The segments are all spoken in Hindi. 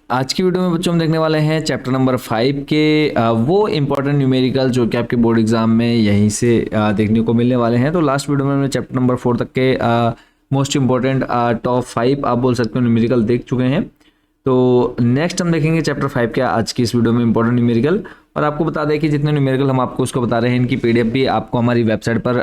आज की वीडियो में बच्चों हम देखने वाले हैं चैप्टर नंबर 5 के वो इम्पोर्टेंट न्यूमेरिकल जो कि आपके बोर्ड एग्जाम में यहीं से देखने को मिलने वाले हैं। तो लास्ट वीडियो में हमने चैप्टर नंबर 4 तक के मोस्ट इम्पोर्टेंट टॉप 5 आप बोल सकते हो न्यूमेरिकल देख चुके हैं। तो नेक्स्ट हम देखेंगे चैप्टर 5 के आज की इस वीडियो में इंपॉर्टेंट न्यूमेरिकल। और आपको बता दें कि जितने न्यूमेरिकल हम आपको उसको बता रहे हैं इनकी पीडीएफ भी आपको हमारी वेबसाइट पर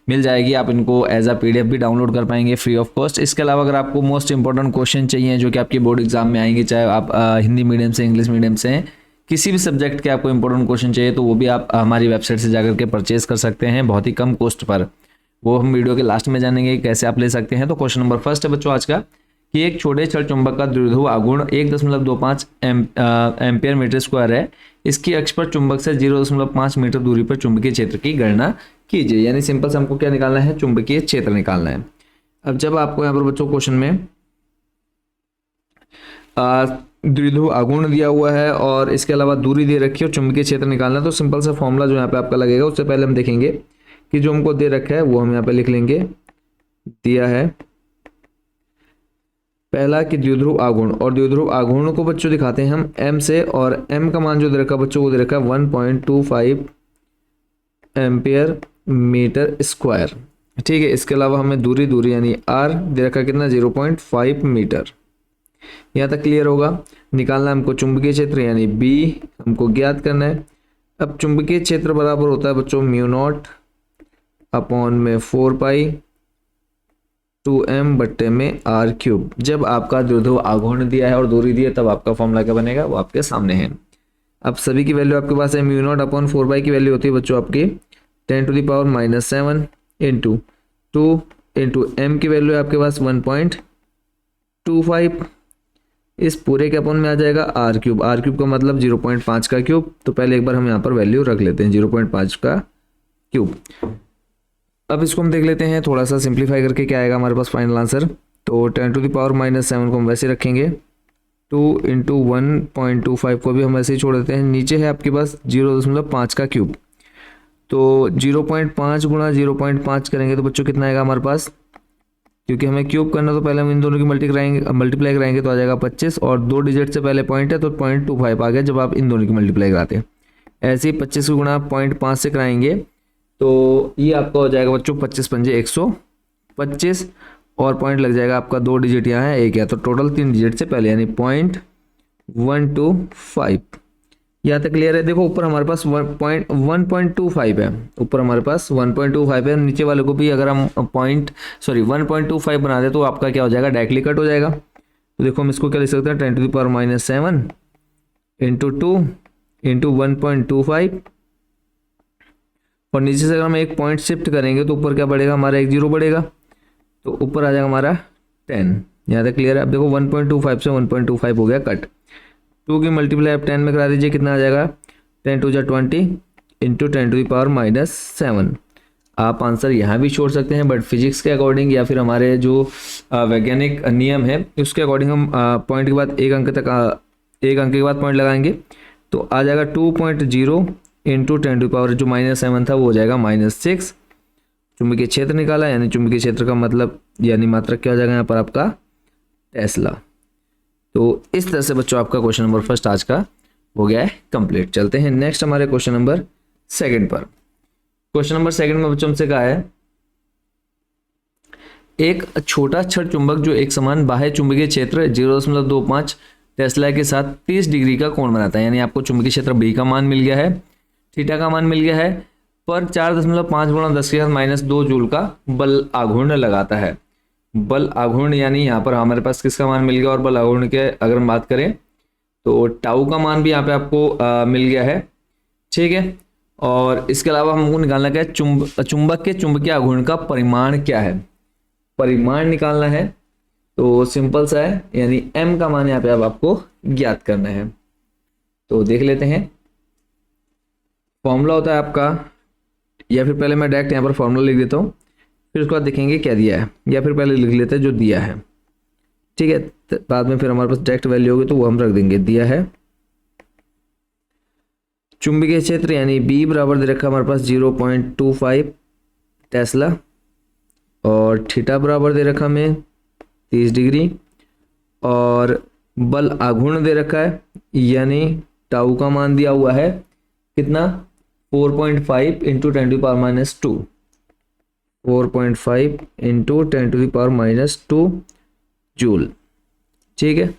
मिल जाएगी। आप इनको एज अ पीडीएफ भी डाउनलोड कर पाएंगे फ्री ऑफ कॉस्ट। इसके अलावा अगर आपको मोस्ट इंपॉर्टेंट क्वेश्चन चाहिए जो कि आपके बोर्ड एग्जाम में आएंगे, चाहे आप हिंदी मीडियम से इंग्लिश मीडियम से हैं, किसी भी सब्जेक्ट के आपको इंपॉर्टेंट क्वेश्चन चाहिए तो वो भी आप हमारी वेबसाइट से जाकर के परचेज कर सकते हैं बहुत ही कम कॉस्ट पर। वो हम वीडियो के लास्ट में जानेंगे कैसे आप ले सकते हैं। तो क्वेश्चन नंबर फर्स्ट है बच्चों आज का कि एक छोटे छड़ चुंबक का द्विध्रुव आघूर्ण 1.25 एम्पियर मीटर स्क्वायर है। इसकी अक्ष पर चुंबक से 0.5 मीटर दूरी पर चुंबकीय क्षेत्र की गणना कीजिए। यानी सिंपल से हमको क्या निकालना है, चुंबकीय क्षेत्र निकालना है। अब जब आपको यहाँ पर बच्चों क्वेश्चन में द्विध्रुव आघूर्ण दिया हुआ है और इसके अलावा दूरी दे रखी है और चुंबकीय क्षेत्र निकालना है, तो सिंपल सा फॉर्मूला जो यहाँ पे आपका लगेगा उससे पहले हम देखेंगे कि जो हमको दे रखा है वो हम यहाँ पे लिख लेंगे। दिया है पहला कि द्विध्रुव आघूर्ण, और द्विध्रुव आघूर्ण को बच्चों दिखाते हैं हम m से, और m का मान जो दे रखा बच्चों वो दे रखा है 1.25 एम्पियर मीटर स्क्वायर। ठीक है, इसके अलावा हमें दूरी यानी r दे रखा कितना 0.5 मीटर। यहाँ तक क्लियर होगा। निकालना हमको चुंबकीय क्षेत्र यानी b हमको ज्ञात करना है। अब चुंबकीय क्षेत्र बराबर होता है बच्चों म्यू नॉट अपॉन में 4 पाई 2m बट्टे में r क्यूब। जब आपका द्विध्रुव आघूर्ण दिया है और दूरी दी है तब आपका फॉर्मूला क्या बनेगा वो आपके सामने है। अब सभी की वैल्यू आपके पास है। म्यू नॉट अपॉन 4 पाई की वैल्यू होती है बच्चों आपकी 10⁻⁻7 इंटू 2 इंटू m की वैल्यू है आपके पास 1.25। इस पूरे के अपॉन में आ जाएगा r क्यूब। r क्यूब का मतलब 0.5 का क्यूब। तो पहले एक बार हम यहाँ पर वैल्यू रख लेते हैं 0.5 का क्यूब। अब इसको हम देख लेते हैं थोड़ा सा सिंप्लीफाई करके क्या आएगा हमारे पास फाइनल आंसर। तो 10⁻⁻7 को हम वैसे रखेंगे, 2 इंटू 1.25 को भी हम वैसे ही छोड़ देते हैं। नीचे है आपके पास 0.5 का क्यूब, तो 0.5 गुणा 0.5 करेंगे तो बच्चों कितना आएगा हमारे पास। क्योंकि हमें क्यूब करना तो पहले हम इन दोनों की मल्टीप्लाई कराएंगे तो आ जाएगा 25, और 2 डिजिट से पहले पॉइंट है तो 0.25 आ गया जब आप इन दोनों की मल्टीप्लाई कराते हैं। ऐसे ही 25 को गुणा 0.5 से कराएंगे तो ये आपका हो जाएगा बच्चों 25 पंजे 125, और पॉइंट लग जाएगा आपका 2 डिजिट यहाँ है एक है, तो टोटल 3 डिजिट से पहले यानी 0.125। यहाँ तक क्लियर है। देखो ऊपर हमारे पास 1.25 है, ऊपर हमारे पास 1.25 है। नीचे वाले को भी अगर हम 1.25 बना दे तो आपका क्या हो जाएगा, डायरेक्टली कट हो जाएगा। तो देखो हम इसको क्या लिख सकते हैं 10⁻⁻7 इंटू 2 इंटू 1.25, और नीचे से अगर हम एक पॉइंट शिफ्ट करेंगे तो ऊपर क्या बढ़ेगा हमारा, एक जीरो बढ़ेगा, तो ऊपर आ जाएगा हमारा 10। यहाँ तक क्लियर है। अब देखो 1.25 से 1.25 हो गया कट। 2 की मल्टीप्लाई आप 10 में करा दीजिए, कितना आ जाएगा 10 टू 20 इंटू 10⁻⁻7। आप आंसर यहाँ भी छोड़ सकते हैं, बट फिजिक्स के अकॉर्डिंग या फिर हमारे जो वैज्ञानिक नियम है उसके अकॉर्डिंग हम पॉइंट के बाद एक अंक के बाद पॉइंट लगाएंगे तो आ जाएगा 2.0 इंटू 10⁻, जो -7 था वो हो जाएगा -6। चुंबकीय क्षेत्र निकाला, यानी चुंबकीय क्षेत्र का मतलब यानी मात्रक क्या हो जाएगा यहाँ पर आपका टेस्ला। तो इस तरह से बच्चों आपका क्वेश्चन नंबर फर्स्ट आज का हो गया है कंप्लीट। चलते हैं नेक्स्ट हमारे क्वेश्चन नंबर सेकंड पर। क्वेश्चन नंबर सेकंड में बच्चों हमसे कहा है एक छोटा छड़ चुंबक जो एक समान बाह्य चुंबकीय क्षेत्र 0.25 टेस्ला के साथ 30 डिग्री का कोण बनाता है। यानी आपको चुंबकीय क्षेत्र बी का मान मिल गया है, थीटा का मान मिल गया है, पर 4.5 गुणा 10⁻⁻2 जूल का बल आघूर्ण लगाता है। बल आघूर्ण यानी यहाँ पर हमारे पास किसका मान मिल गया, और बल आघूर्ण के अगर हम बात करें तो टाउ का मान भी यहाँ पे आपको मिल गया है। ठीक है, और इसके अलावा हमको निकालना क्या है, चुंबक के चुंबकीय आघूर्ण का परिमाण क्या है, परिमाण निकालना है। तो सिंपल सा है, यानी m का मान यहाँ पे अब आपको ज्ञात करना है। तो देख लेते हैं फॉर्मूला होता है आपका, या फिर पहले मैं डायरेक्ट यहाँ पर फॉर्मूला लिख देता हूँ, फिर उसके बाद देखेंगे क्या दिया है, या फिर पहले लिख लेते हैं जो दिया है। ठीक है, बाद में फिर हमारे पास डायरेक्ट वैल्यू होगी तो वो हम रख देंगे। दिया है चुंबकीय क्षेत्र यानी B बराबर दे रखा हमारे पास 0.25 टेस्ला, और थीटा बराबर दे रखा हमें 30 डिग्री, और बल आघूर्ण दे रखा है, यानी टाउ का मान दिया हुआ है कितना 4.5 इंटू 10⁻², 4.5 इंटू 10⁻² जूल। ठीक है,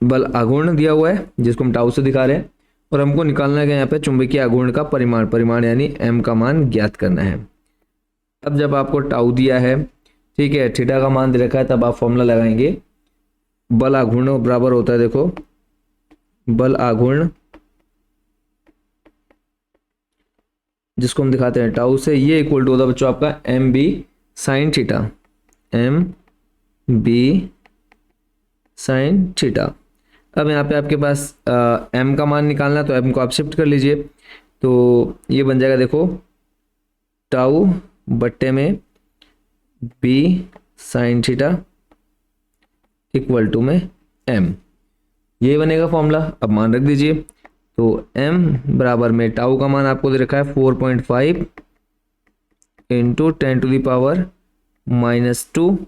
बल आघूर्ण दिया हुआ है जिसको हम टाउ से दिखा रहे हैं, और हमको निकालना है यहाँ पे चुंबकीय आघूर्ण का परिमाण यानी m का मान ज्ञात करना है। अब जब आपको टाउ दिया है, ठीक है, थीटा का मान दे रखा है, तब आप फॉर्मूला लगाएंगे बल आघूर्ण बराबर होता है, देखो बल आघूर्ण जिसको हम दिखाते हैं टाउ से, ये इक्वल टू होता है बच्चों आपका M B sine theta, M B sine theta. अब यहाँ पे आपके पास m का मान निकालना है, तो m को आप शिफ्ट कर लीजिए, तो ये बन जाएगा देखो टाउ बट्टे में b sine theta equal to में m, ये बनेगा फॉर्मूला। अब मान रख दीजिए, तो m बराबर में टाउ का मान आपको दे रखा है 4.5 इंटू 10⁻²,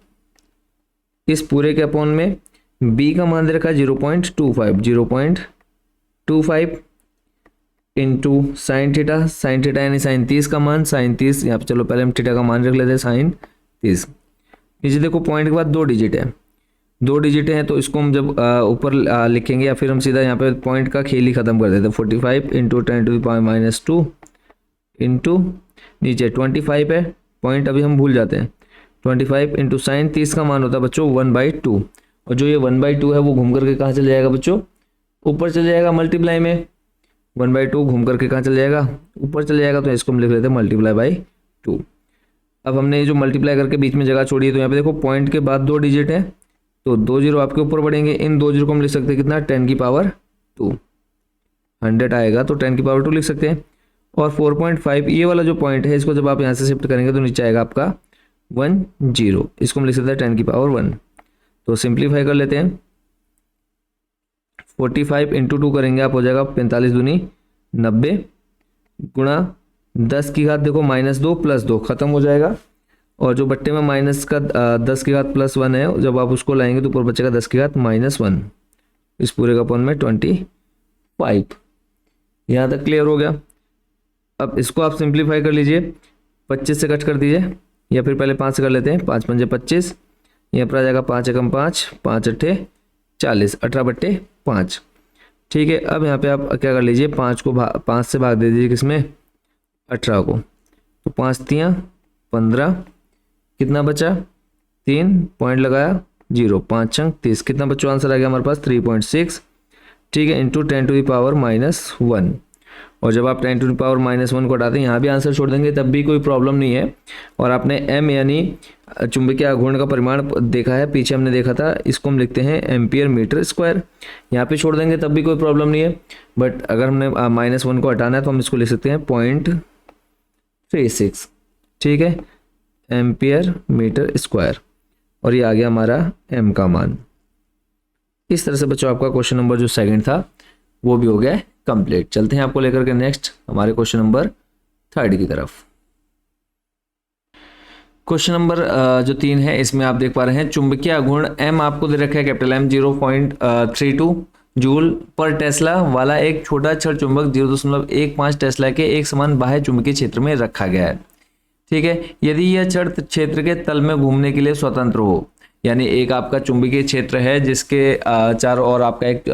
इस पूरे के अपॉन में b का मान दे रखा है 0.25 इंटू साइन थीटा यानी साइन 30 का मान, साइन 30 यहाँ पे, चलो पहले हम थीटा का मान रख लेते हैं साइन 30। नीचे देखो पॉइंट के बाद 2 डिजिट है, 2 डिजिट हैं, तो इसको हम जब ऊपर लिखेंगे या फिर हम सीधा यहाँ पे पॉइंट का खेल ही खत्म कर देते हैं। 45 इंटू 10⁻² इंटू नीचे 25 है, पॉइंट अभी हम भूल जाते हैं, 25 इंटू साइन 30 का मान होता है बच्चों 1/2, और जो ये 1/2 है वो घूम करके कहाँ चल जाएगा बच्चों, ऊपर चल जाएगा मल्टीप्लाई में, 1/2 घूम करके कहाँ चल जाएगा, ऊपर चल जाएगा, तो इसको हम लिख लेते हैं ×2। अब हमने ये जो मल्टीप्लाई करके बीच में जगह छोड़ी है, तो यहाँ पे देखो पॉइंट के बाद 2 डिजिट है, तो 2 जीरो आपके ऊपर बढ़ेंगे, इन 2 जीरो को हम लिख सकते हैं कितना 10⁻², 100 आएगा तो 10⁻² लिख सकते हैं। और 4.5 ये वाला जो पॉइंट है, इसको जब आप यहाँ से शिफ्ट करेंगे तो नीचे आएगा आपका 10, इसको हम लिख सकते हैं 10⁻1। तो सिंप्लीफाई कर लेते हैं, 45 इंटू 2 करेंगे आप, हो जाएगा 45 दूनी 90 गुणा 10 की घात देखो -2 + 2 खत्म हो जाएगा, और जो बट्टे में माइनस का 10 की घात +1 है, जब आप उसको लाएंगे तो ऊपर बचेगा 10 की घात -1, इस पूरे का अपॉन में 25। यहाँ तक क्लियर हो गया। अब इसको आप सिंप्लीफाई कर लीजिए, 25 से कट कर दीजिए, या फिर पहले 5 से कर लेते हैं, 5 पंजे 25, यहाँ पर आ जाएगा 5 एकम 5, 5 अट्ठे 40, 18/5। ठीक है, अब यहाँ पे आप क्या कर लीजिए, 5 को 5 से भाग दे दीजिए किसमें, 18 को, तो 5 तियाँ 15, कितना बचा 3, पॉइंट लगाया 0, 5 छंग 30, कितना बच्चों आंसर आ गया हमारे पास 3.6। ठीक है, इंटू 10⁻⁻1, और जब आप 10⁻⁻1 को हटाते हैं, यहाँ भी आंसर छोड़ देंगे तब भी कोई प्रॉब्लम नहीं है। और आपने m यानी चुंबकीय आघूर्ण का परिमाण देखा है, पीछे हमने देखा था, इसको हम लिखते हैं एम्पियर मीटर स्क्वायर, यहाँ पे छोड़ देंगे तब भी कोई प्रॉब्लम नहीं है। बट अगर हमने -1 को हटाना है तो हम इसको लिख सकते हैं 0.36, ठीक है, एम्पियर मीटर स्क्वायर, और ये आ गया हमारा m का मान। इस तरह से बच्चों आपका क्वेश्चन नंबर जो सेकंड था वो भी हो गया है कंप्लीट। चलते हैं आपको लेकर के नेक्स्ट हमारे क्वेश्चन नंबर 3 की तरफ। क्वेश्चन नंबर जो 3 है, इसमें आप देख पा रहे हैं चुंबकीय आघूर्ण m आपको दे रखा है कैपिटल M 0.32 जूल पर टेस्ला वाला एक छोटा छड़ चुंबक 0.15 टेस्ला के एक समान बाह्य चुंबकीय क्षेत्र में रखा गया है। ठीक है, यदि यह छड़ क्षेत्र के तल में घूमने के लिए स्वतंत्र हो, यानी एक आपका चुंबकीय क्षेत्र है जिसके चारों ओर आपका एक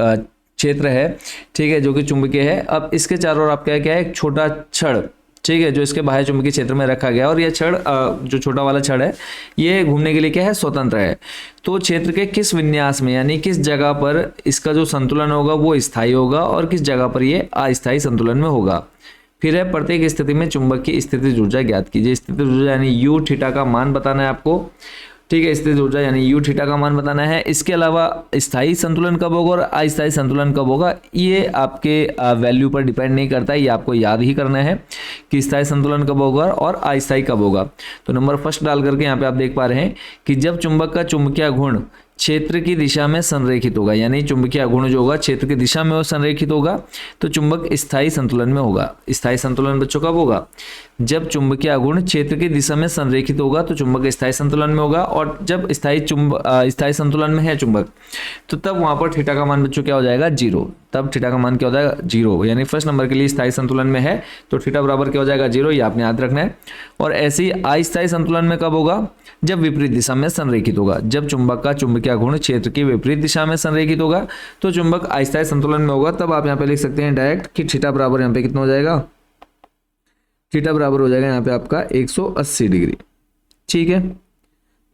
क्षेत्र है, ठीक है, जो कि चुंबकीय है। अब इसके चारों ओर आपका क्या है, एक छोटा छड़, ठीक है, जो इसके बाह्य चुंबकीय क्षेत्र में रखा गया, और यह छड़ जो छोटा वाला छड़ है ये घूमने के लिए क्या है, स्वतंत्र है। तो क्षेत्र के किस विन्यास में, यानी किस जगह पर इसका जो संतुलन होगा वो स्थायी होगा और किस जगह पर ये अस्थायी संतुलन में होगा। फिर है प्रत्येक स्थिति में चुंबक की स्थितिज ऊर्जा ज्ञात कीजिए। स्थितिज ऊर्जा यानी यू थीटा का मान बताना है आपको, ठीक है, स्थितिज ऊर्जा यानी यू थीटा का मान बताना है। इसके अलावा स्थायी संतुलन कब होगा और अस्थायी संतुलन कब होगा, ये आपके वैल्यू पर डिपेंड नहीं करता है, ये आपको याद ही करना है कि स्थायी संतुलन कब होगा और अस्थायी कब होगा। तो नंबर फर्स्ट डाल करके यहाँ पे आप देख पा रहे हैं कि जब चुंबक का चुंबकीय घूर्ण क्षेत्र की दिशा में संरेखित होगा, यानी चुंबकीय आघूर्ण जो होगा क्षेत्र की दिशा में वो संरेखित होगा, तो चुंबक स्थायी संतुलन में होगा। स्थायी संतुलन बच्चों कब होगा? जब चुंबकीय आघूर्ण क्षेत्र की दिशा में संरेखित होगा तो चुंबक स्थायी संतुलन में होगा। और जब स्थायी संतुलन में है चुंबक, तो तब वहां पर थीटा का मान बच्चों क्या हो जाएगा? 0। तब थीटा का मान क्या हो जाएगा? 0। यानी फर्स्ट नंबर के लिए स्थायी संतुलन में है तो थीटा बराबर क्या हो जाएगा? 0। ये आपने याद रखना है। और ऐसे ही अस्थायी संतुलन में कब होगा? जब विपरीत दिशा में संरेखित होगा। जब चुंबक का चुंबकीय आघूर्ण क्षेत्र की विपरीत दिशा में संरेखित होगा तो चुंबक अस्थायी संतुलन में होगा। तब आप यहाँ पे लिख सकते हैं डायरेक्ट कि थीटा बराबर यहाँ पे कितना हो जाएगा? थीटा बराबर हो जाएगा यहाँ पे आपका 180 डिग्री। ठीक है,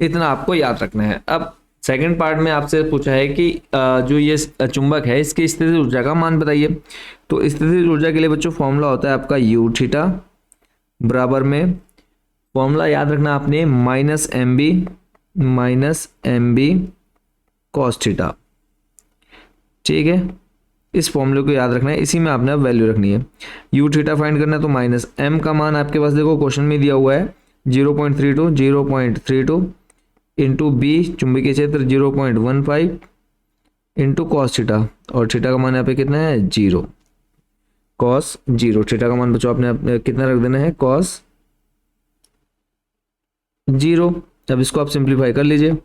इतना आपको याद रखना है। अब सेकंड पार्ट में आपसे पूछा है कि जो ये चुंबक है इसकी स्थितिज ऊर्जा का मान बताइए। तो स्थितिज ऊर्जा के लिए बच्चों फॉर्मूला होता है आपका यू थीटा बराबर में, फॉर्मूला याद रखना आपने, -mb कॉस थीटा। ठीक है, इस फॉर्मूले को याद रखना है, इसी में आपने वैल्यू रखनी है। यू थीटा फाइंड करना है तो -m का मान आपके पास देखो क्वेश्चन में दिया हुआ है 0.32 इंटू बी चुंबकीय क्षेत्र 0.15 इंटू कॉस थीटा, और थीटा का मान यहाँ पे कितना है? 0 कॉस 0। थीटा का मान बच्चों आपने कितना रख देना है? कॉस 0। अब इसको आप सिंप्लीफाई कर लीजिए,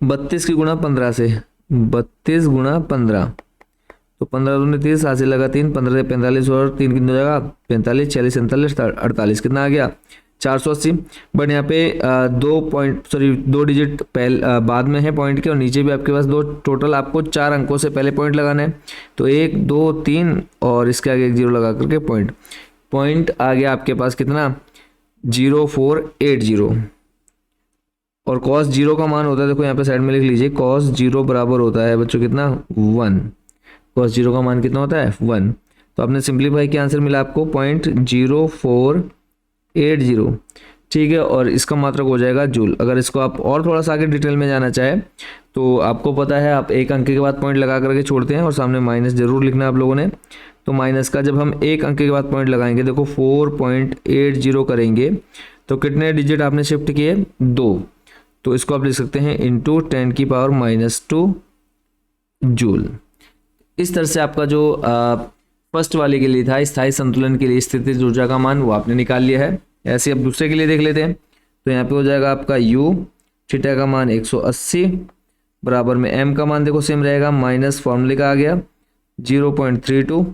32 की गुणा 15 से, 32 गुणा 15 तो 15 दूनी 30, हाथ से लगा 3, 15 से 45 और 3 कितना हो जाएगा? 45, 46, 47, 48 कितना आ गया? 480। बट यहाँ पे दो डिजिट बाद में है पॉइंट के, और नीचे भी आपके पास दो, टोटल आपको 4 अंकों से पहले पॉइंट लगाना है। तो 1 2 3 और इसके आगे एक 0 लगा करके पॉइंट आ गया आपके पास कितना? 0480। और cos 0 का मान होता है, देखो यहाँ पे साइड में लिख लीजिए, cos 0 बराबर होता है बच्चों कितना? 1। cos 0 का मान कितना होता है? 1। तो आपने सिंप्लीफाई किया, आंसर मिला आपको 0.0480। ठीक है, और इसका मात्रक हो जाएगा जूल। अगर इसको आप और थोड़ा सा आगे डिटेल में जाना चाहे तो आपको पता है आप एक अंक के बाद पॉइंट लगा करके छोड़ते हैं और सामने माइनस जरूर लिखना है आप लोगों ने। तो माइनस का जब हम एक अंक के बाद पॉइंट लगाएंगे, देखो 4.80 करेंगे तो कितने डिजिट आपने शिफ्ट किए? 2। तो इसको आप लिख सकते हैं इंटू 10⁻⁻² जूल। इस तरह से आपका जो फर्स्ट वाले के लिए था स्थायी संतुलन के लिए स्थितिज ऊर्जा का मान वो आपने निकाल लिया है। ऐसे अब दूसरे के लिए देख लेते हैं। तो यहाँ पे हो जाएगा आपका यू थीटा का मान 180 बराबर में m का मान देखो सेम रहेगा, माइनस फॉर्मूले का आ गया 0.32,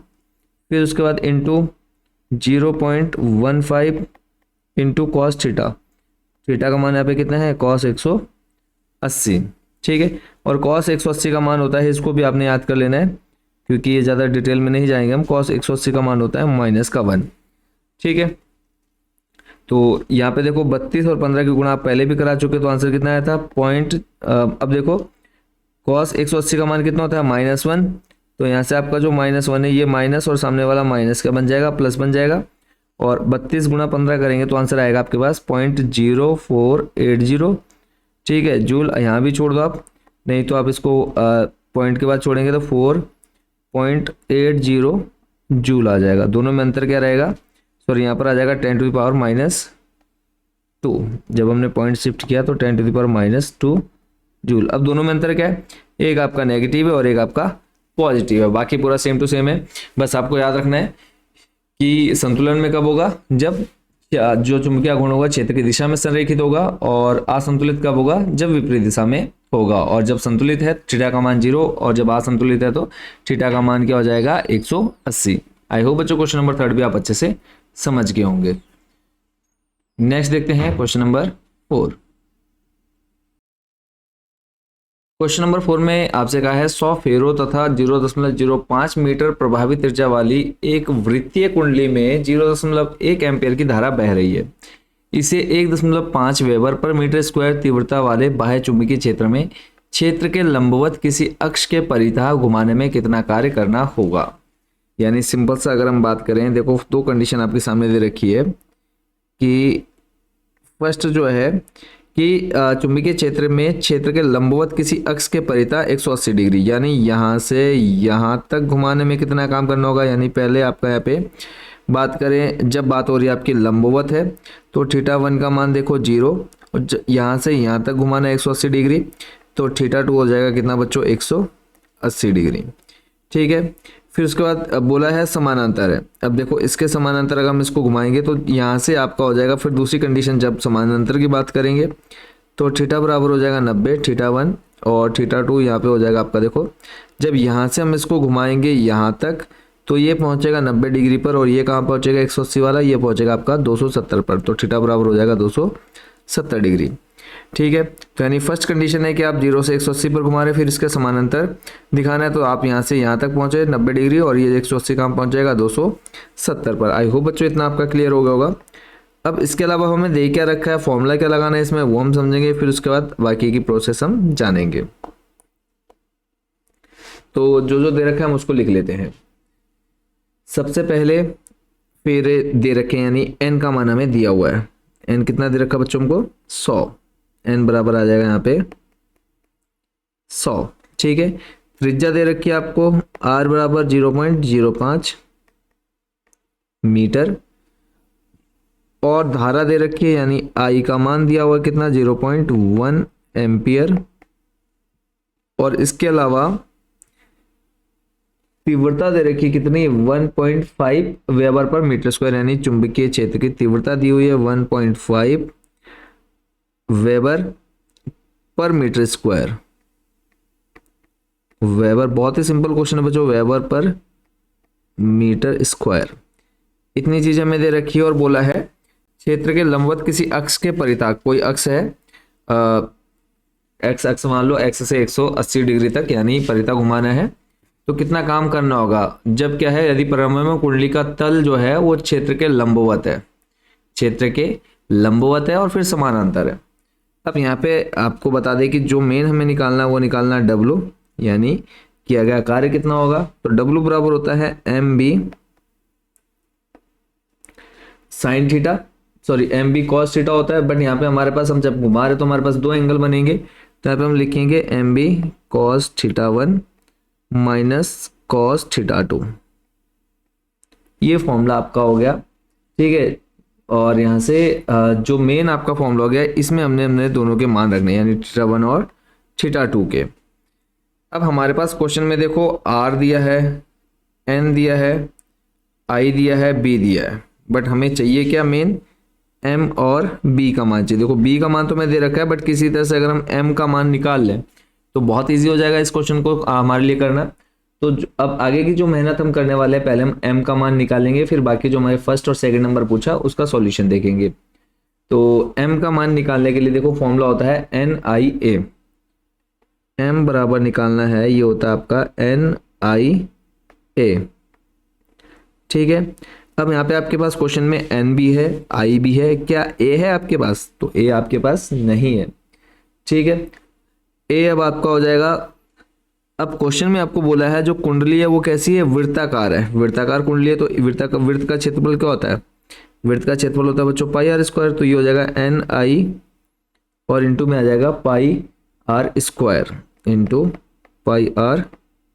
फिर उसके बाद into 0.15 into cos theta. Theta का मान यहाँ पे कितना है? कॉस 180। ठीक है, और कॉस 180 का मान होता है, इसको भी आपने याद कर लेना है क्योंकि ये ज़्यादा डिटेल में नहीं जाएंगे हम। कॉस 180 का मान होता है -1। ठीक है, तो यहाँ पे देखो 32 और 15 की गुणा आप पहले भी करा चुके, तो आंसर कितना आया था? अब देखो कॉस 180 का मान कितना होता है? -1। तो यहाँ से आपका जो -1 है ये माइनस और सामने वाला माइनस का बन जाएगा, प्लस बन जाएगा। और 32 गुणा 15 करेंगे तो आंसर आएगा आपके पास 0.0480। ठीक है, जूल यहाँ भी छोड़ दो आप, नहीं तो आप इसको पॉइंट के बाद छोड़ेंगे तो 4.80 जूल आ जाएगा। दोनों में अंतर क्या रहेगा? सॉरी, यहाँ पर आ जाएगा 10⁻²। जब हमने पॉइंट शिफ्ट किया तो 10⁻² जूल। अब दोनों में अंतर क्या है? एक आपका नेगेटिव है और एक आपका पॉजिटिव है, बाकी पूरा सेम टू सेम है। बस आपको याद रखना है कि संतुलन में कब होगा? जब जो चुंबकीय आघूर्ण होगा क्षेत्र की दिशा में संरेखित होगा, और असंतुलित कब होगा? जब विपरीत दिशा में होगा। और जब संतुलित है थीटा का मान 0, और जब असंतुलित है तो थीटा का मान क्या हो जाएगा? 180। आई होप बच्चों क्वेश्चन नंबर 3 भी आप अच्छे से समझ गए होंगे। नेक्स्ट देखते हैं क्वेश्चन नंबर 4। क्वेश्चन नंबर 4 में आपसे कहा है 100 फेरो तथा 0.05 मीटर प्रभावी त्रिज्या वाली एक वृत्तीय कुंडली में 0.1 एम्पियर की धारा बह रही है। इसे 1.5 वेबर पर मीटर स्क्वायर तीव्रता वाले बाह्य चुंबकीय क्षेत्र में क्षेत्र के लंबवत किसी अक्ष के परितः घुमाने में कितना कार्य करना होगा। यानी सिंपल सा अगर हम बात करें, देखो दो कंडीशन आपके सामने दे रखी है कि फर्स्ट जो है कि चुंबकीय क्षेत्र में क्षेत्र के लंबवत किसी अक्ष के परितः 180 डिग्री, यानी यहाँ से यहाँ तक घुमाने में कितना काम करना होगा। यानी पहले आपका यहाँ पे बात करें, जब बात हो रही है आपकी लंबवत है तो θ1 का मान देखो 0, और यहाँ से यहाँ तक घुमाना 180 डिग्री। तो थीटा 2 हो जाएगा कितना बच्चों 180 डिग्री। ठीक है, फिर उसके बाद अब बोला है समानांतर है। अब देखो इसके समानांतर अगर हम इसको घुमाएंगे तो यहाँ से आपका हो जाएगा, फिर दूसरी कंडीशन जब समानांतर की बात करेंगे तो थीटा बराबर हो जाएगा 90, थीटा 1 और थीटा 2 यहाँ पे हो जाएगा आपका। देखो जब यहाँ से हम इसको घुमाएंगे यहाँ तक तो ये पहुँचेगा 90 डिग्री पर, और ये कहाँ पहुँचेगा 180 वाला, ये पहुँचेगा आपका 270 पर। तो थीटा बराबर हो जाएगा 270 डिग्री। ठीक है, तो यानी फर्स्ट कंडीशन है कि आप 0 से 180 पर घुमा रहे, फिर इसके समानांतर दिखाना है, तो आप यहाँ से यहाँ तक पहुँचे 90 डिग्री और ये 180 कहाँ पहुँच जाएगा 270 पर। आई होप बच्चों इतना आपका क्लियर हो गया होगा। अब इसके अलावा हमें दे क्या रखा है, फॉर्मूला क्या लगाना है इसमें वो हम समझेंगे, फिर उसके बाद बाकी की प्रोसेस हम जानेंगे। तो जो जो दे रखा है हम उसको लिख लेते हैं। सबसे पहले फिर दे रखे हैं, यानी n का मान हमें दिया हुआ है। n कितना दे रखा बच्चों हमको 100, n बराबर आ जाएगा यहाँ पे 100। ठीक है, त्रिज्या दे रखी है आपको r बराबर 0.05 मीटर, और धारा दे रखी है यानी I का मान दिया हुआ है कितना 0.1 एम्पियर, और इसके अलावा तीव्रता दे रखी है कितनी 1.5 वेबर पर मीटर स्क्वायर, यानी चुंबकीय क्षेत्र की तीव्रता दी हुई है 1.5 वेबर पर मीटर स्क्वायर। वेबर बहुत ही सिंपल क्वेश्चन है बच्चों, वेबर पर मीटर स्क्वायर। इतनी चीज हमें दे रखी है और बोला है क्षेत्र के लंबवत किसी अक्ष के परिताक, कोई अक्ष है एक्स अक्ष मान लो, एक्स से 180 डिग्री तक यानी परिता घुमाना है, तो कितना काम करना होगा। जब क्या है, यदि परिभ्रमण कुंडली का तल जो है वो क्षेत्र के लंबवत है, क्षेत्र के लंबवत है और फिर समानांतर है। अब यहाँ पे आपको बता दें कि जो मेन हमें निकालना है वो निकालना है W, यानी किया गया कार्य कितना होगा, तो W बराबर होता है MB sine theta, sorry MB cos theta होता है, बट यहाँ पे हमारे पास हम जब घुमा रहे तो हमारे पास दो एंगल बनेंगे, तो यहाँ पे हम लिखेंगे MB cos theta 1 minus cos theta 2। ये फॉर्मूला आपका हो गया। ठीक है, और यहाँ से जो मेन आपका फॉर्मूला हो गया, इसमें हमने दोनों के मान रखने, यानी थीटा 1 और थीटा 2 के। अब हमारे पास क्वेश्चन में देखो R दिया है, N दिया है, I दिया है, B दिया है, बट हमें चाहिए क्या मेन M और B का मान चाहिए। देखो B का मान तो मैं दे रखा है, बट किसी तरह से अगर हम M का मान निकाल लें तो बहुत इजी हो जाएगा इस क्वेश्चन को हमारे लिए करना। तो अब आगे की जो मेहनत हम करने वाले हैं, पहले हम M का मान निकालेंगे, फिर बाकी जो हमारे फर्स्ट और सेकंड नंबर पूछा उसका सॉल्यूशन देखेंगे। तो M का मान निकालने के लिए देखो फॉर्मूला होता है NIA, M बराबर निकालना है, ये होता है आपका NIA। ठीक है, अब यहाँ पे आपके पास क्वेश्चन में N भी है, I भी है, क्या A है आपके पास, तो A आपके पास नहीं है। ठीक है, A अब आपका हो जाएगा। अब क्वेश्चन में आपको बोला है जो कुंडली है वो कैसी है, वृत्ताकार है, वृत्ताकार कुंडली है, तो वृत्त का क्षेत्रफल क्या होता है, वृत्त का क्षेत्रफल होता है बच्चों पाई आर स्क्वायर, तो ये हो जाएगा NI और इंटू में आ जाएगा pi r square into pi r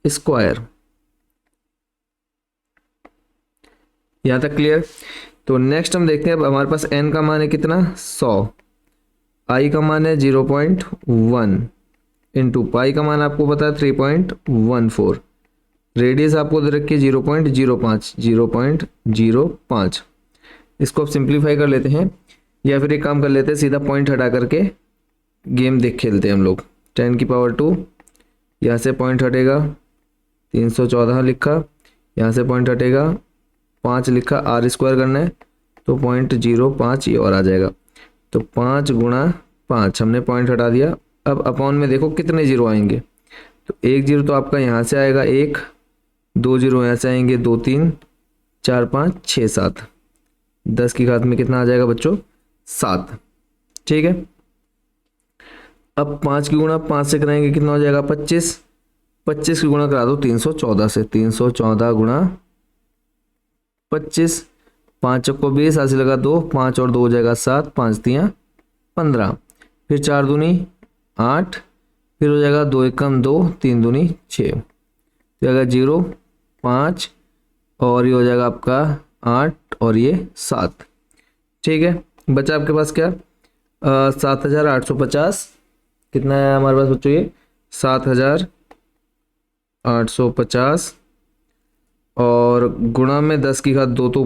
square. यहाँ तक क्लियर। तो नेक्स्ट हम देखते हैं, अब हमारे पास N का मान है कितना 100, I का मान है 0.1 इंटू पाई का मान आपको पता है 3.14, रेडियस आपको दे रखी है 0.05। इसको अब सिंप्लीफाई कर लेते हैं, या फिर एक काम कर लेते हैं, सीधा पॉइंट हटा करके गेम देख खेलते हैं हम लोग। 10 की पावर 2, यहाँ से पॉइंट हटेगा 314 लिखा, यहाँ से पॉइंट हटेगा 5 लिखा, आर स्क्वायर करना है तो 0.05 ये और आ जाएगा, तो 5 गुणा 5 हमने पॉइंट हटा दिया। अब अपॉन में देखो कितने जीरो आएंगे, तो 1 जीरो तो आपका यहाँ से आएगा 1, 2 जीरो यहाँ से आएंगे 2 3 4 5 6 7, 10 की घात में कितना आ जाएगा बच्चों 7। ठीक है, अब 5 की गुणा 5 से कराएंगे कितना हो जाएगा 25, 25 की गुणा करा दो 314 से, 314 गुणा 25, 5 चौको 20, ऐसे लगा 2, 5 और 2 हो जाएगा 7, 5 तियाँ 15, फिर 4 दूनी 8, फिर हो जाएगा 2 एकम 2, 3 दूनी 6, तो जाएगा 0 5 और ये हो जाएगा आपका 8 और ये 7। ठीक है, बचा आपके पास क्या 7850 कितना है हमारे पास बच्चों, ये 7,850 और गुणा में 10 की घात 2, तो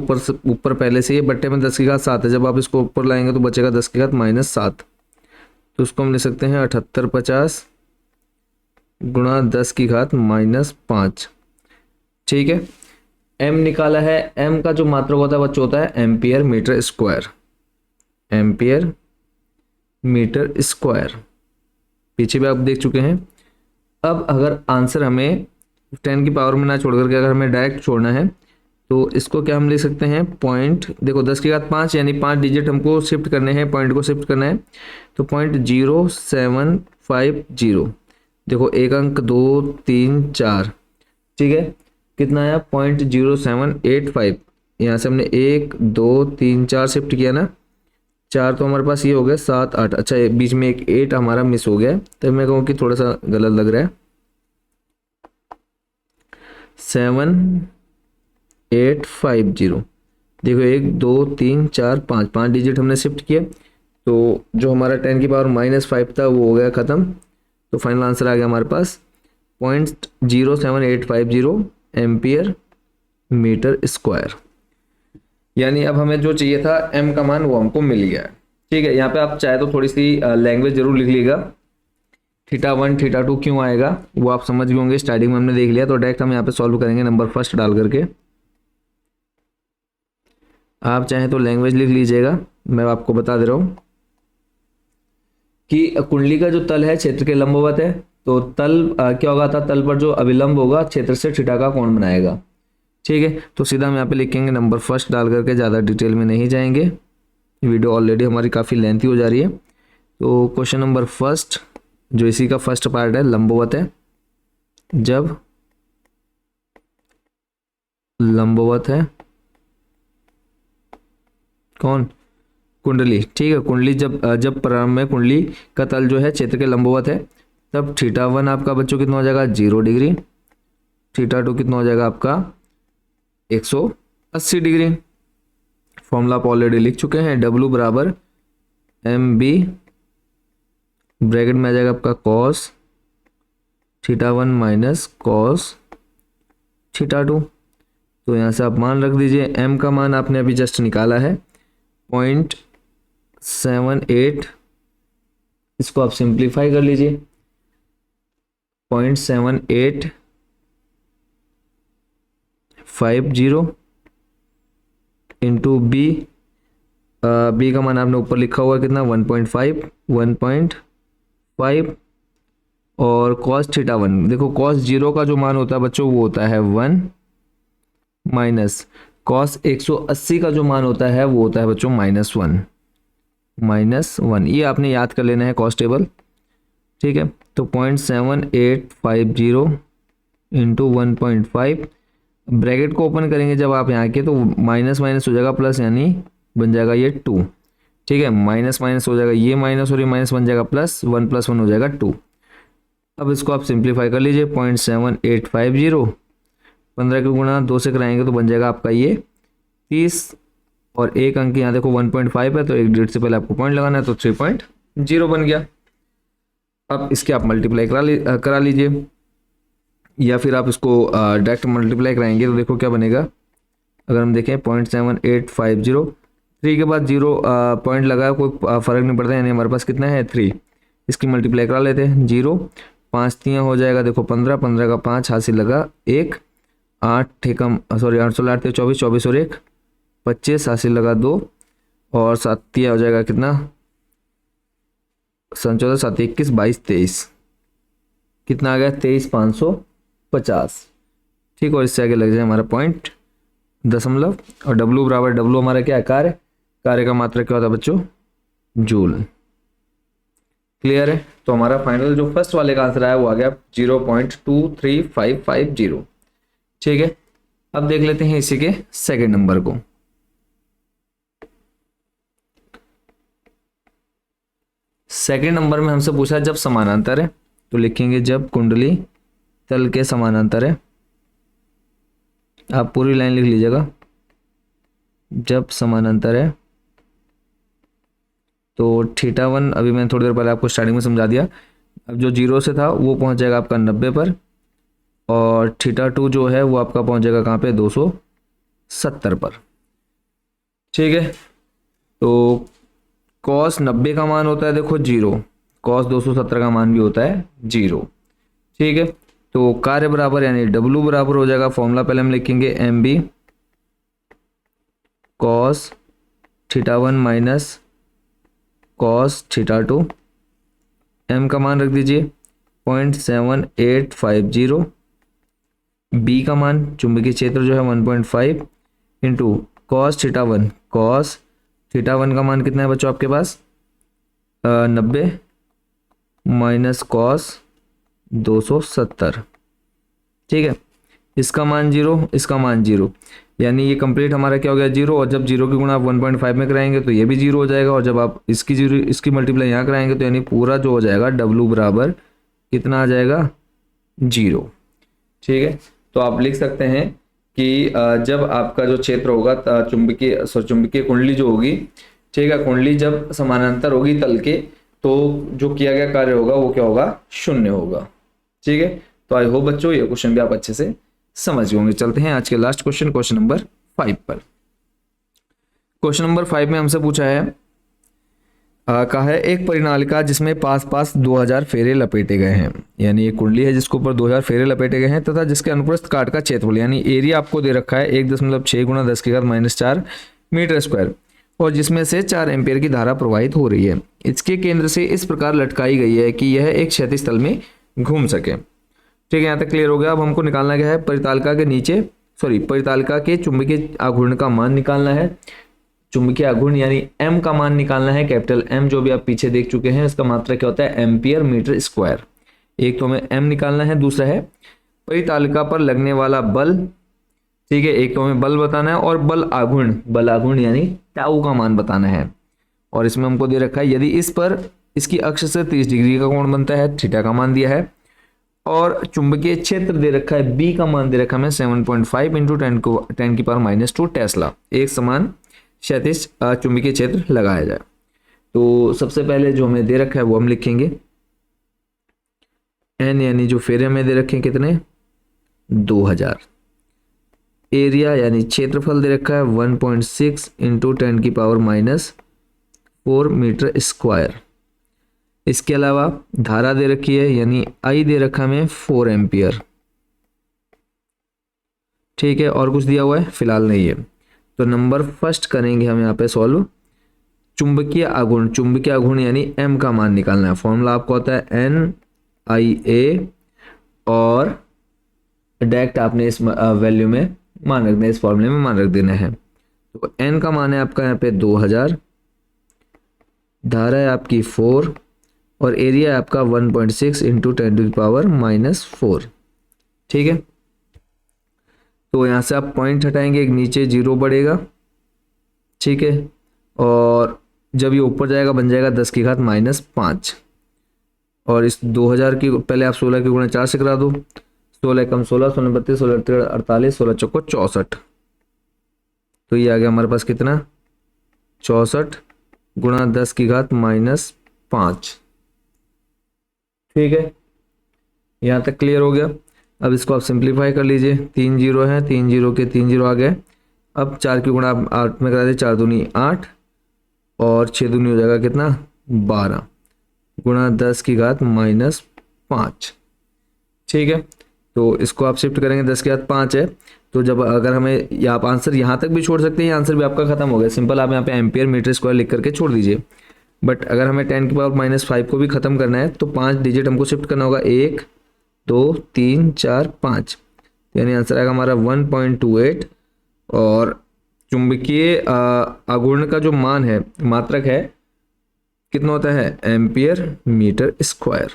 ऊपर पहले से ये बट्टे में 10 की घात 7 है। जब आप इसको ऊपर लाएंगे तो बचेगा 10 की घात -7, तो उसको हम लिख सकते हैं 7850 गुणा 10 की घात -5। ठीक है, m निकाला है। m का जो मात्रक होता है बच्चों होता है ampere metre square, ampere metre square, पीछे भी आप देख चुके हैं। अब अगर आंसर हमें 10 की पावर में ना छोड़ करके अगर हमें डायरेक्ट छोड़ना है तो इसको क्या हम ले सकते हैं, पॉइंट, देखो 10 की घात 5 यानी 5 डिजिट हमको शिफ्ट करने हैं, पॉइंट को शिफ्ट करना है, तो 0.0750, देखो एक अंक 2 3 4, ठीक है, कितना आया 0.0785, यहाँ से हमने 1 2 3 4 शिफ्ट किया ना, 4 तो हमारे पास ये हो गया 7 8, अच्छा बीच में एक 8 हमारा मिस हो गया, तो मैं कहूँ कि थोड़ा सा गलत लग रहा है, 7850, देखो 1 2 3 4 5, 5 डिजिट हमने शिफ्ट किया, तो जो हमारा 10 की पावर -5 था वो हो गया ख़त्म, तो फाइनल आंसर आ गया हमारे पास 0.07850 एम्पियर मीटर स्क्वायर। यानी अब हमें जो चाहिए था m का मान वो हमको मिल गया है। ठीक है, यहाँ पे आप चाहे तो थोड़ी सी लैंग्वेज जरूर लिख लीजिएगा, θ1 θ2 क्यों आएगा वो आप समझ गए होंगे, स्टार्टिंग में हमने देख लिया, तो डायरेक्ट हम यहाँ पे सॉल्व करेंगे नंबर फर्स्ट डाल करके। आप चाहें तो लैंग्वेज लिख लीजिएगा, मैं आपको बता दे रहा हूँ कि कुंडली का जो तल है क्षेत्र के लंबवत है, तो तल क्या होगा था, तल पर जो अभिलंब होगा क्षेत्र से थीटा का कोण बनाएगा। ठीक है, तो सीधा हम यहाँ पे लिखेंगे नंबर फर्स्ट डाल करके, ज़्यादा डिटेल में नहीं जाएंगे, वीडियो ऑलरेडी हमारी काफ़ी लेंथी हो जा रही है। तो क्वेश्चन नंबर फर्स्ट जो इसी का फर्स्ट पार्ट है, लंबवत है, जब लंबवत है कौन, कुंडली, ठीक है, कुंडली जब प्रारंभ में कुंडली का तल जो है क्षेत्र के लंबवत है, तब θ1 आपका बच्चों कितना हो जाएगा 0 डिग्री, θ2 कितना हो जाएगा आपका 180 डिग्री। फॉर्मूला आप ऑलरेडी लिख चुके हैं, W बराबर MB, ब्रैकेट में आ जाएगा आपका cos θ1 माइनस cos θ2, तो यहाँ से आप मान रख दीजिए। m का मान आपने अभी जस्ट निकाला है 0.78, इसको आप सिंप्लीफाई कर लीजिए, 0.7850 इंटू बी, बी का मान आपने ऊपर लिखा हुआ कितना 1.5 और cos θ1, देखो cos 0 का जो मान होता है बच्चों वो होता है 1 माइनस cos 180 का जो मान होता है वो होता है बच्चों -1, ये आपने याद कर लेना है कॉस टेबल। ठीक है, तो 0.7850 इंटू 1.5, ब्रैकेट को ओपन करेंगे जब आप यहाँ के, तो माइनस माइनस हो जाएगा प्लस, यानी बन जाएगा ये 2। ठीक है, माइनस माइनस हो जाएगा, ये माइनस और ये माइनस बन जाएगा प्लस, 1 + 1 हो जाएगा 2। अब इसको आप सिंप्लीफाई कर लीजिए, 0.7850 15 के गुणा 2 से कराएंगे तो बन जाएगा आपका ये 30, और एक अंक यहाँ देखो 1.5 है, तो एक डिजिट से पहले आपको पॉइंट लगाना है, तो 3.0 बन गया। अब इसके आप मल्टीप्लाई करा लीजिए, या फिर आप इसको डायरेक्ट मल्टीप्लाई कराएंगे तो देखो क्या बनेगा, अगर हम देखें 0.7850, 3 के बाद 0 पॉइंट लगाया कोई फ़र्क नहीं पड़ता, यानी हमारे पास कितना है 3, इसकी मल्टीप्लाई करा लेते हैं, 0 5 3 हो जाएगा, देखो 15 15 का 5 हासिल लगा 1, 8 ठेकम सॉरी 8 24 24 और 1 25 हासिल लगा 2, और 7 हो जाएगा कितना 14 7 21 22 23, कितना आ गया 23,550। ठीक, और इससे आगे लग जाए हमारा पॉइंट दशमलव, और W बराबर W हमारा क्या है, कार्य का मात्रक क्या होता है बच्चों, जूल। क्लियर है, तो हमारा फाइनल जो फर्स्ट वाले का आंसर आया वो आ गया 0.23550। ठीक है, अब देख लेते हैं इसी के सेकंड नंबर को। सेकंड नंबर में हमसे पूछा जब समानांतर है, तो लिखेंगे जब कुंडली तल के समानांतर है, आप पूरी लाइन लिख लीजिएगा, जब समानांतर है, तो θ1 अभी मैंने थोड़ी देर पहले आपको स्टार्टिंग में समझा दिया, अब जो 0 से था वो पहुंच जाएगा आपका 90 पर, और θ2 जो है वो आपका पहुंच जाएगा कहाँ पे, 270 पर। ठीक है, तो cos 90 का मान होता है देखो 0, cos 270 का मान भी होता है 0। ठीक है, तो कार्य बराबर यानी W बराबर हो जाएगा, फॉर्मूला पहले हम लिखेंगे MB cos θ1 minus cos θ2, M का मान रख दीजिए 0.7850, B का मान चुंबकीय क्षेत्र जो है 1.5 इंटू cos θ1, cos θ1 का मान कितना है बच्चों आपके पास 90 माइनस cos 270। ठीक है, इसका मान 0, इसका मान 0, यानी ये कंप्लीट हमारा क्या हो गया 0, और जब 0 की गुणा आप 1.5 में कराएंगे तो ये भी 0 हो जाएगा, और जब आप इसकी 0 इसकी मल्टीप्लाई यहाँ कराएंगे तो यानी पूरा जो हो जाएगा W बराबर कितना आ जाएगा 0। ठीक है, तो आप लिख सकते हैं कि जब आपका जो क्षेत्र होगा चुंबकीय कुंडली जो होगी, ठीक है, कुंडली जब समानांतर होगी तल के, तो जो किया गया कार्य होगा वो क्या होगा, 0 होगा। ठीक है, तो आई होप बच्चों ये क्वेश्चन भी आप अच्छे से समझ होंगे। चलते हैं आज के लास्ट क्वेश्चन, क्वेश्चन नंबर 5 पर। क्वेश्चन नंबर 5 में हमसे पूछा है कहा है एक परिनालिका जिसमें पास पास 2000 फेरे लपेटे गए हैं, यानी एक कुंडली है जिसके ऊपर 2000 फेरे लपेटे गए हैं, तथा जिसके अनुप्रस्थ काट का क्षेत्रफल यानी एरिया आपको दे रखा है 1.6 गुणा 10⁻⁻⁴ मीटर स्क्वायर, और जिसमें से 4 एम्पियर की धारा प्रवाहित हो रही है। इसके केंद्र से इस प्रकार लटकाई गई है कि यह एक क्षैतिज तल में घूम सके। ठीक है, यहाँ तक क्लियर हो गया। अब हमको निकालना क्या है, परितालिका के चुंबकीय आघूर्ण का मान निकालना है। चुंबकीय आघूर्ण यानी M का मान निकालना है, कैपिटल M, जो भी आप पीछे देख चुके हैं, इसका मात्रा क्या होता है एम्पियर मीटर स्क्वायर। एक तो हमें M निकालना है, दूसरा है परितालिका पर लगने वाला बल। ठीक है, एक तो हमें बल बताना है, और बल आघूर्ण यानी टाउ का मान बताना है। और इसमें हमको दे रखा है यदि इस पर इसकी अक्ष से 30 डिग्री का कोण बनता है, थीटा का मान दिया है, और चुंबकीय क्षेत्र दे रखा है B का मान दे रखा है 7.5 इंटू 10⁻⁻² टेस्ला, एक समान क्षैतिज चुंबकीय क्षेत्र लगाया जाए। तो सबसे पहले जो हमें दे रखा है वो हम लिखेंगे N, यानी जो फेरे हमें दे रखे हैं कितने 2000, एरिया यानी क्षेत्रफल दे रखा है 1.6 इंटू 10⁻⁻⁴ मीटर स्क्वायर। इसके अलावा धारा दे रखी है यानी I दे रखा है 4 एम्पियर। ठीक है, और कुछ दिया हुआ है फिलहाल नहीं है। तो नंबर फर्स्ट करेंगे हम यहाँ पे सॉल्व। चुंबकीय आघूर्ण यानी M का मान निकालना है। फॉर्मूला आपको होता है NIA, और डायरेक्ट आपने इस वैल्यू में मान रख देना, इस फॉर्मूले में मान रख देना है। तो N का मान है आपका यहाँ पे 2000, धारा है आपकी 4, और एरिया है आपका 1.6 इंटू 10⁻⁻⁴। ठीक है, तो यहाँ से आप पॉइंट हटाएंगे, एक नीचे 0 बढ़ेगा। ठीक है, और जब ये ऊपर जाएगा बन जाएगा 10⁻⁻5, और इस 2000 की पहले आप 16 की गुणा 4 से करा दो, 16 कम 16, 16 32, 16 48, 16 चौको 64। तो ये आ गया हमारे पास कितना 64 गुणा 10⁻⁻5। ठीक है, यहाँ तक क्लियर हो गया। अब इसको आप सिंप्लीफाई कर लीजिए, 3 0 है, 3 0 के 3 0 आ गए। अब 4 की गुणा 8 में करा दे, 4 दूनी 8, और 6 दूनी हो जाएगा कितना 12 गुणा 10⁻⁻5। ठीक है, तो इसको आप शिफ्ट करेंगे, 10⁻5 है, तो जब अगर हमें आप आंसर यहाँ तक भी छोड़ सकते हैं, आंसर भी आपका खत्म हो गया। सिंपल आप यहाँ पे एम्पियर मीटर स्क्वायर लिख करके छोड़ दीजिए। बट अगर हमें 10⁻⁻5 को भी खत्म करना है तो 5 डिजिट हमको शिफ्ट करना होगा, 1 2 3 4 5, यानी आंसर आएगा हमारा 1.28। और चुंबकीय आघूर्ण का जो मान है, मात्रक है, कितना होता है ampere metre square.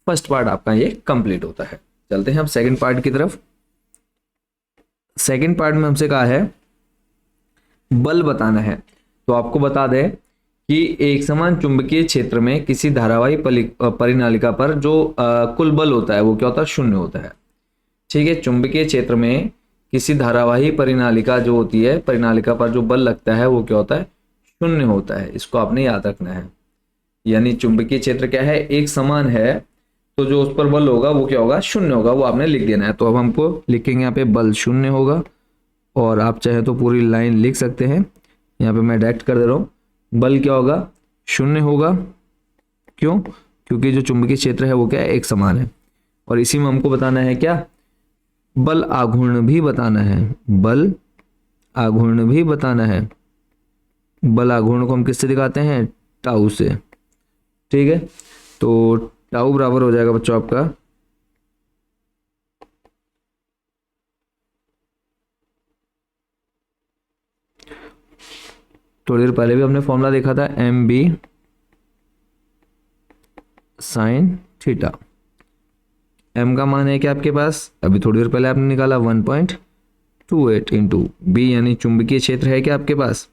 First part आपका ये कंप्लीट होता है। चलते हैं अब सेकंड पार्ट की तरफ। सेकंड पार्ट में हमसे कहा है बल बताना है। तो आपको बता दें कि एक समान चुंबकीय क्षेत्र में किसी धारावाही परिनालिका पर जो कुल बल होता है वो क्या होता है 0 होता है। ठीक है, चुंबकीय क्षेत्र में किसी धारावाही परिनालिका जो होती है, परिनालिका पर जो बल लगता है वो क्या होता है 0 होता है। इसको आपने याद रखना है। यानी चुंबकीय क्षेत्र क्या है, एक समान है, तो जो उस पर बल होगा वो क्या होगा, शून्य होगा, वो आपने लिख देना है। तो अब हमको लिखेंगे यहाँ पे बल शून्य होगा, और आप चाहे तो पूरी लाइन लिख सकते हैं, यहाँ पे मैं डायरेक्ट कर दे रहा हूँ, बल क्या होगा, शून्य होगा। क्यों, क्योंकि जो चुंबकीय क्षेत्र है वो क्या है, एक समान है। और इसी में हमको बताना है क्या, बल आघूर्ण भी बताना है, बल आघूर्ण भी बताना है। बल आघूर्ण को हम किससे दिखाते हैं, टाउ से। ठीक है, तो टाउ बराबर हो जाएगा बच्चों आपका थोड़ी देर पहले भी हमने फॉर्मूला देखा था, M B sine theta. M का मान है क्या आपके पास, अभी थोड़ी देर पहले आपने निकाला 1.28 इंटू बी, यानी चुंबकीय क्षेत्र है क्या आपके पास,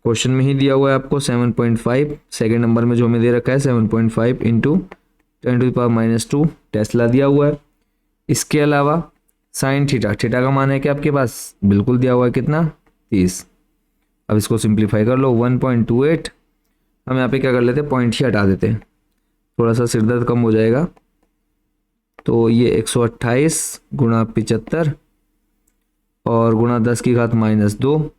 क्वेश्चन में ही दिया हुआ है आपको 7.5, सेकेंड नंबर में जो हमें दे रखा है 7.5 इंटू 10⁻⁻2 टेस्ला दिया हुआ है। इसके अलावा साइन थीटा, थीटा का मान है क्या आपके पास, बिल्कुल दिया हुआ है, कितना, 30। अब इसको सिंप्लीफाई कर लो, 1.28 हम यहाँ पे क्या कर लेते हैं, पॉइंट ही हटा देते हैं, थोड़ा सा सिरदर्द कम हो जाएगा। तो ये 128 गुणा 75 और गुणा 10⁻²।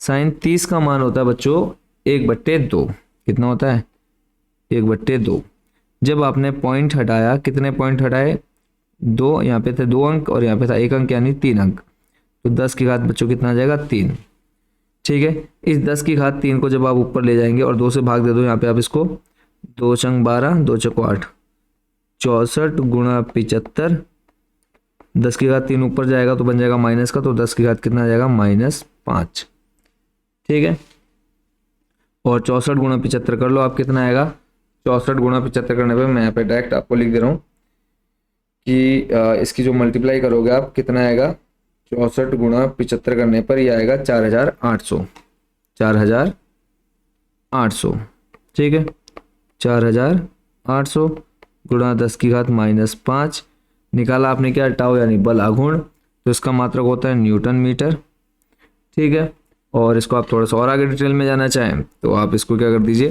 साइन 30 का मान होता है बच्चों 1/2, कितना होता है, 1/2। जब आपने पॉइंट हटाया, कितने पॉइंट हटाए, 2, यहाँ पे थे 2 अंक और यहाँ पे था 1 अंक, यानी 3 अंक, तो 10 बच्चों कितना आ जाएगा, 3। ठीक है, इस 10⁻3 को जब आप ऊपर ले जाएंगे और 2 से भाग दे दो, यहाँ पे आप इसको 2 चंग 12, 2 चौको 8, 64 गुणा 75, 10⁻3 ऊपर जाएगा तो बन जाएगा माइनस का, तो 10 कितना आ जाएगा, -5। ठीक है, और 64 गुणा 75 कर लो आप, कितना आएगा, 64 गुणा 75 करने पे मैं यहाँ पे डायरेक्ट आपको लिख दे रहा हूँ कि इसकी जो मल्टीप्लाई करोगे आप, कितना आएगा, 64 गुणा 75 करने पर ये आएगा 4800, 4800। ठीक है, 4800 गुणा 10⁻⁻5 निकाला आपने क्या, टाउ यानी बल आघूर्ण, तो इसका मात्रक होता है न्यूटन मीटर। ठीक है, और इसको आप थोड़ा सा और आगे डिटेल में जाना चाहें तो आप इसको क्या कर दीजिए,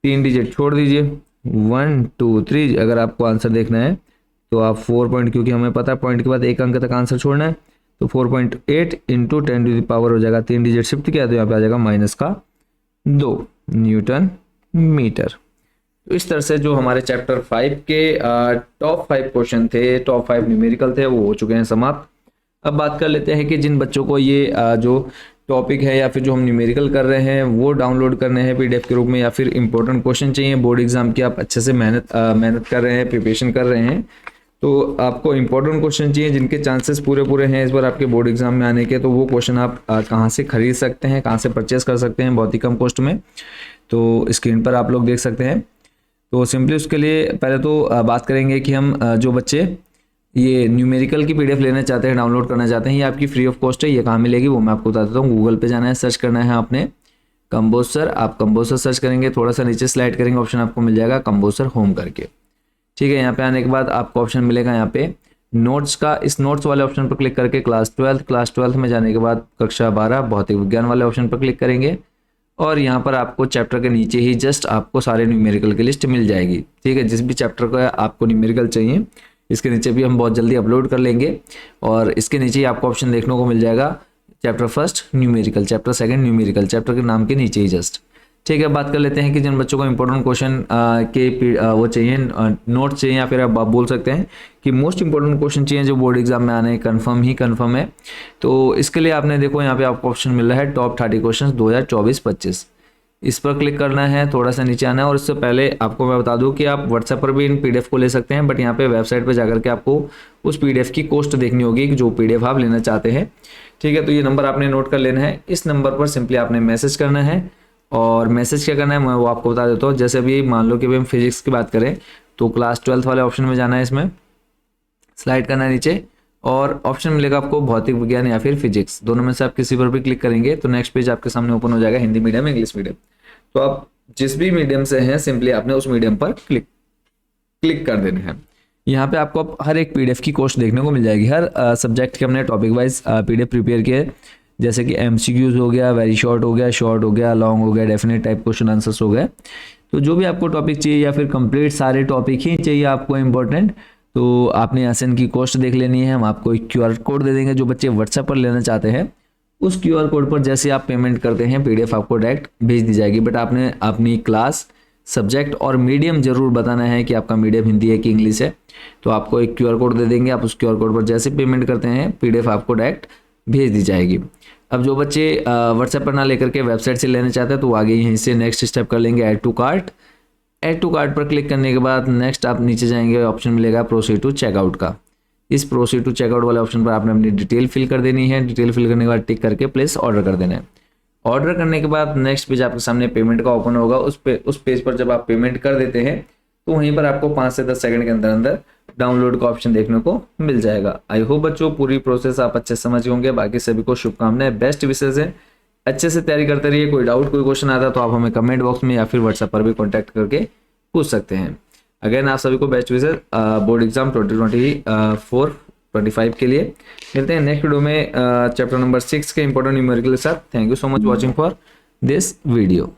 3 डिजिट छोड़ दीजिए, 1 2 3। अगर आपको आंसर देखना है तो आप 4 पॉइंट, क्योंकि हमें पता है पॉइंट के बाद 1 अंक तक आंसर छोड़ना है, तो 4.8 इंटू 10⁻⁻, हो जाएगा 3 डिजिट शिफ्ट किया तो यहाँ पे आ जाएगा -2 न्यूटन मीटर। तो इस तरह से जो हमारे चैप्टर 5 के टॉप 5 क्वेश्चन थे, टॉप 5 न्यूमेरिकल थे, वो हो चुके हैं समाप्त। अब बात कर लेते हैं कि जिन बच्चों को ये जो टॉपिक है या फिर जो हम न्यूमेरिकल कर रहे हैं वो डाउनलोड करने हैं पीडीएफ के रूप में, या फिर इंपॉर्टेंट क्वेश्चन चाहिए बोर्ड एग्जाम की, आप अच्छे से मेहनत कर रहे हैं, प्रिपरेशन कर रहे हैं, तो आपको इंपॉर्टेंट क्वेश्चन चाहिए जिनके चांसेस पूरे हैं इस बार आपके बोर्ड एग्जाम में आने के, तो वो क्वेश्चन आप कहाँ से खरीद सकते हैं, कहाँ से परचेस कर सकते हैं बहुत ही कम कॉस्ट में, तो स्क्रीन पर आप लोग देख सकते हैं। तो सिंपली उसके लिए पहले तो बात करेंगे कि हम जो बच्चे ये न्यूमेरिकल की पीडीएफ लेना चाहते हैं, डाउनलोड करना चाहते हैं, ये आपकी फ्री ऑफ कॉस्ट है, ये कहाँ मिलेगी वो मैं आपको बता देता हूँ। गूगल पे जाना है, सर्च करना है आपने कंपोजर, आप कंपोजर सर्च करेंगे, थोड़ा सा नीचे स्लाइड करेंगे, ऑप्शन आपको मिल जाएगा कंपोजर होम करके। ठीक है, यहाँ पे आने के बाद आपको ऑप्शन मिलेगा यहाँ पे नोट्स का, इस नोट्स वाले ऑप्शन पर क्लिक करके क्लास 12 में जाने के बाद कक्षा 12 भौतिक विज्ञान वाले ऑप्शन पर क्लिक करेंगे, और यहाँ पर आपको चैप्टर के नीचे ही जस्ट आपको सारे न्यूमेरिकल की लिस्ट मिल जाएगी। ठीक है, जिस भी चैप्टर का आपको न्यूमेरिकल चाहिए इसके नीचे भी हम बहुत जल्दी अपलोड कर लेंगे, और इसके नीचे ही आपको ऑप्शन देखने को मिल जाएगा chapter 1 numerical, chapter 2 numerical, chapter के नाम के नीचे ही जस्ट। ठीक है, बात कर लेते हैं कि जिन बच्चों को इंपॉर्टेंट क्वेश्चन के वो चाहिए, नोट्स चाहिए, या फिर आप बोल सकते हैं कि मोस्ट इंपॉर्टेंट क्वेश्चन चाहिए जो बोर्ड एग्जाम में आने कन्फर्म है, तो इसके लिए आपने देखो यहाँ पे आपको ऑप्शन मिल रहा है टॉप 30 क्वेश्चन 2024-25, इस पर क्लिक करना है, थोड़ा सा नीचे आना है। और इससे पहले आपको मैं बता दूं कि आप व्हाट्सएप पर भी इन पीडीएफ को ले सकते हैं, बट यहाँ पे वेबसाइट पे जाकर के आपको उस पीडीएफ की कॉस्ट देखनी होगी कि जो पीडीएफ आप लेना चाहते हैं। ठीक है, तो ये नंबर आपने नोट कर लेना है, इस नंबर पर सिंपली आपने मैसेज करना है, और मैसेज क्या करना है मैं वो आपको बता देता हूँ। जैसे अभी मान लो कि अभी हम फिजिक्स की बात करें तो क्लास 12 वाले ऑप्शन में जाना है, इसमें स्लाइड करना है नीचे, और ऑप्शन मिलेगा आपको भौतिक विज्ञान या फिर फिजिक्स, दोनों में से आप किसी पर भी क्लिक करेंगे तो नेक्स्ट पेज आपके सामने ओपन हो जाएगा, हिंदी मीडियम इंग्लिश मीडियम। तो आप जिस भी मीडियम से हैं सिंपली आपने उस मीडियम पर क्लिक कर देना है। यहाँ पे आपको हर एक पीडीएफ की कॉस्ट देखने को मिल जाएगी, हर सब्जेक्ट के हमने टॉपिक वाइज पीडीएफ प्रिपेयर किए, जैसे कि MCQs हो गया, वेरी शॉर्ट हो गया, लॉन्ग हो गया, डेफिनेट टाइप क्वेश्चन आंसर्स हो गए। तो जो भी आपको टॉपिक चाहिए या फिर कंप्लीट सारे टॉपिक ही चाहिए आपको इंपॉर्टेंट, तो आपने यहाँ से इनकी कॉस्ट देख लेनी है। हम आपको एक QR कोड दे देंगे, जो बच्चे व्हाट्सएप पर लेना चाहते हैं उस QR कोड पर जैसे आप पेमेंट करते हैं PDF आपको डायरेक्ट भेज दी जाएगी। बट आपने अपनी क्लास, सब्जेक्ट और मीडियम जरूर बताना है कि आपका मीडियम हिंदी है कि इंग्लिश है। तो आपको एक QR कोड दे देंगे, आप उस QR कोड पर जैसे पेमेंट करते हैं PDF आपको डायरेक्ट भेज दी जाएगी। अब जो बच्चे व्हाट्सएप पर ना लेकर के वेबसाइट से लेना चाहते हैं तो आगे यहीं से नेक्स्ट स्टेप कर लेंगे add to cart. Add to cart पर क्लिक करने के बाद नेक्स्ट आप नीचे जाएंगे, ऑप्शन मिलेगा प्रोसीड टू चेकआउट का। इस प्रोसीड टू चेकआउट वाले ऑप्शन पर आपने अपनी डिटेल फिल कर देनी है। डिटेल फिल करने के बाद टिक करके प्लेस ऑर्डर कर देना है। ऑर्डर करने के बाद नेक्स्ट पेज आपके सामने पेमेंट का ओपन होगा। उस पेज पर जब आप पेमेंट कर देते हैं तो वहीं पर आपको 5 से 10 सेकंड के अंदर अंदर डाउनलोड का ऑप्शन देखने को मिल जाएगा। आई होप बच्चों पूरी प्रोसेस आप अच्छे समझ होंगे। बाकी सभी को शुभकामनाएं, बेस्ट विशेष है, अच्छे से तैयारी करते रहिए। कोई डाउट, कोई क्वेश्चन आता है तो आप हमें कमेंट बॉक्स में या फिर व्हाट्सएप पर भी कॉन्टैक्ट करके पूछ सकते हैं। अगेन आप सभी को बेस्ट विशेष बोर्ड एग्जाम 2024-25 के लिए। मिलते हैं नेक्स्ट वीडियो में चैप्टर नंबर 6 के इंपॉर्टेंट न्यूमेरिकल के साथ। Thank you so much watching for this video.